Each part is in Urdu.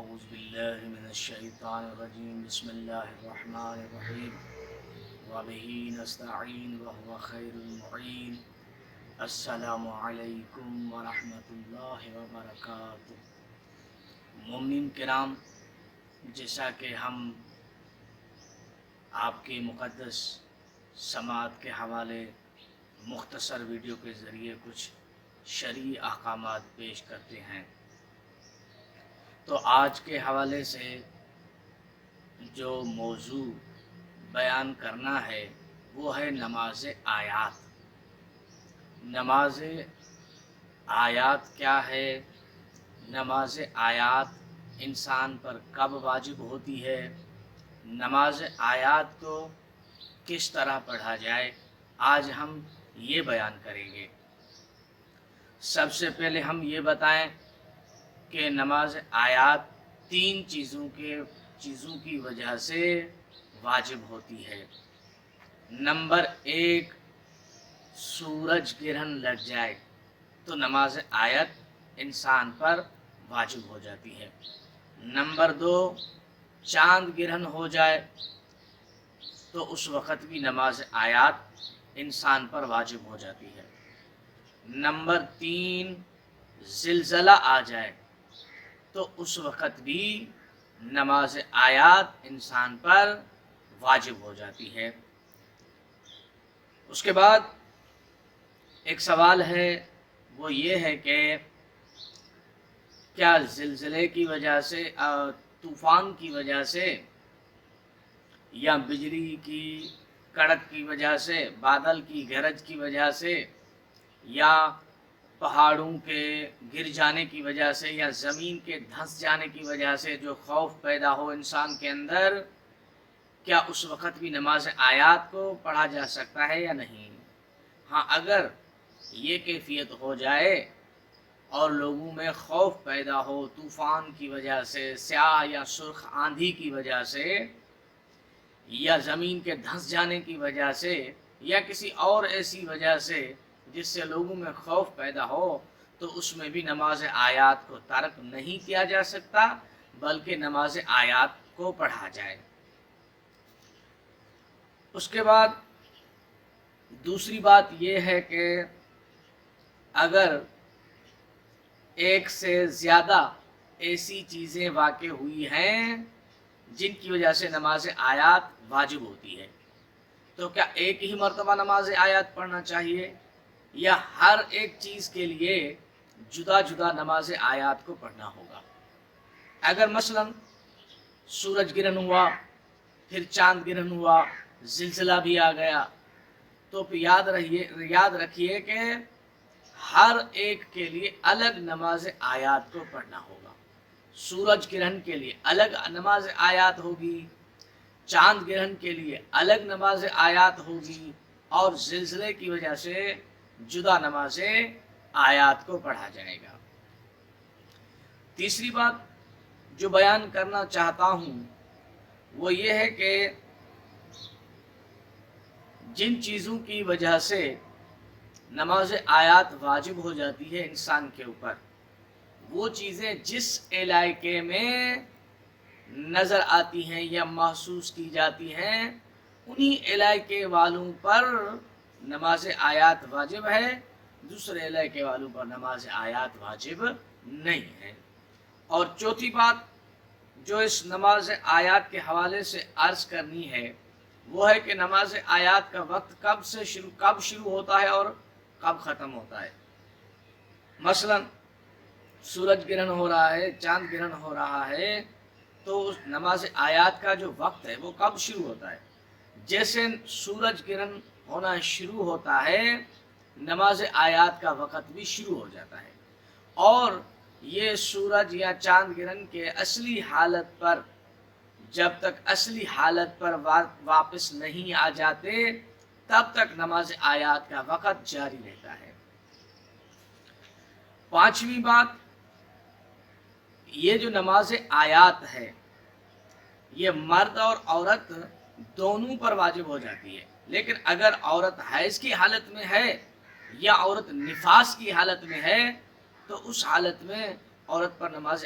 اعوذ باللہ من الشیطان الرجیم بسم اللہ الرحمن الرحیم وبہ نستعین وهو خیر المعین السلام علیکم ورحمۃ اللہ وبرکاتہ۔ مومنین کرام، جیسا کہ ہم آپ کے مقدس سماعت کے حوالے مختصر ویڈیو کے ذریعے کچھ شرعی احکامات پیش کرتے ہیں، تو آج کے حوالے سے جو موضوع بیان کرنا ہے وہ ہے نماز آیات۔ نماز آیات کیا ہے؟ نماز آیات انسان پر کب واجب ہوتی ہے؟ نماز آیات کو کس طرح پڑھا جائے، آج ہم یہ بیان کریں گے۔ سب سے پہلے ہم یہ بتائیں کہ نماز آیات تین چیزوں کی وجہ سے واجب ہوتی ہے۔ نمبر ایک، سورج گرہن لگ جائے تو نماز آیت انسان پر واجب ہو جاتی ہے۔ نمبر دو، چاند گرہن ہو جائے تو اس وقت بھی نماز آیات انسان پر واجب ہو جاتی ہے۔ نمبر تین، زلزلہ آ جائے تو اس وقت بھی نماز آیات انسان پر واجب ہو جاتی ہے۔ اس کے بعد ایک سوال ہے، وہ یہ ہے کہ کیا زلزلے کی وجہ سے، طوفان کی وجہ سے، یا بجلی کی کڑک کی وجہ سے، بادل کی گرج کی وجہ سے، یا پہاڑوں کے گر جانے کی وجہ سے، یا زمین کے دھنس جانے کی وجہ سے جو خوف پیدا ہو انسان کے اندر، کیا اس وقت بھی نماز آیات کو پڑھا جا سکتا ہے یا نہیں؟ ہاں، اگر یہ کیفیت ہو جائے اور لوگوں میں خوف پیدا ہو طوفان کی وجہ سے، سیاہ یا سرخ آندھی کی وجہ سے، یا زمین کے دھنس جانے کی وجہ سے، یا کسی اور ایسی وجہ سے جس سے لوگوں میں خوف پیدا ہو، تو اس میں بھی نماز آیات کو ترک نہیں کیا جا سکتا، بلکہ نماز آیات کو پڑھا جائے۔ اس کے بعد دوسری بات یہ ہے کہ اگر ایک سے زیادہ ایسی چیزیں واقع ہوئی ہیں جن کی وجہ سے نماز آیات واجب ہوتی ہے، تو کیا ایک ہی مرتبہ نماز آیات پڑھنا چاہیے یا ہر ایک چیز کے لیے جدا جدا نماز آیات کو پڑھنا ہوگا؟ اگر مثلا سورج گرہن ہوا، پھر چاند گرہن ہوا، زلزلہ بھی آ گیا، تو یاد رکھیے کہ ہر ایک کے لیے الگ نماز آیات کو پڑھنا ہوگا۔ سورج گرہن کے لیے الگ نماز آیات ہوگی، چاند گرہن کے لیے الگ نماز آیات ہوگی، اور زلزلے کی وجہ سے جدا نماز آیات کو پڑھا جائے گا۔ تیسری بات جو بیان کرنا چاہتا ہوں وہ یہ ہے کہ جن چیزوں کی وجہ سے نماز آیات واجب ہو جاتی ہے انسان کے اوپر، وہ چیزیں جس علاقے میں نظر آتی ہیں یا محسوس کی جاتی ہیں، انہی علاقے والوں پر نماز آیات واجب ہے، دوسرے علاقے والوں پر نماز آیات واجب نہیں ہے۔ اور چوتھی بات جو اس نماز آیات کے حوالے سے عرض کرنی ہے وہ ہے کہ نماز آیات کا وقت کب شروع ہوتا ہے اور کب ختم ہوتا ہے۔ مثلا سورج گرہن ہو رہا ہے، چاند گرہن ہو رہا ہے، تو نماز آیات کا جو وقت ہے وہ کب شروع ہوتا ہے؟ جیسے سورج گرہن ہونا شروع ہوتا ہے، نماز آیات کا وقت بھی شروع ہو جاتا ہے، اور یہ سورج یا چاند گرہن کے اصلی حالت پر جب تک اصلی حالت پر واپس نہیں آ جاتے تب تک نماز آیات کا وقت جاری رہتا ہے۔ پانچویں بات، یہ جو نماز آیات ہے یہ مرد اور عورت دونوں پر واجب ہو جاتی ہے، لیکن اگر عورت حیض کی حالت میں ہے یا عورت نفاس کی حالت میں ہے تو اس حالت میں عورت پر نماز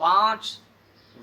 5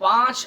5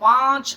5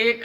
1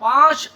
5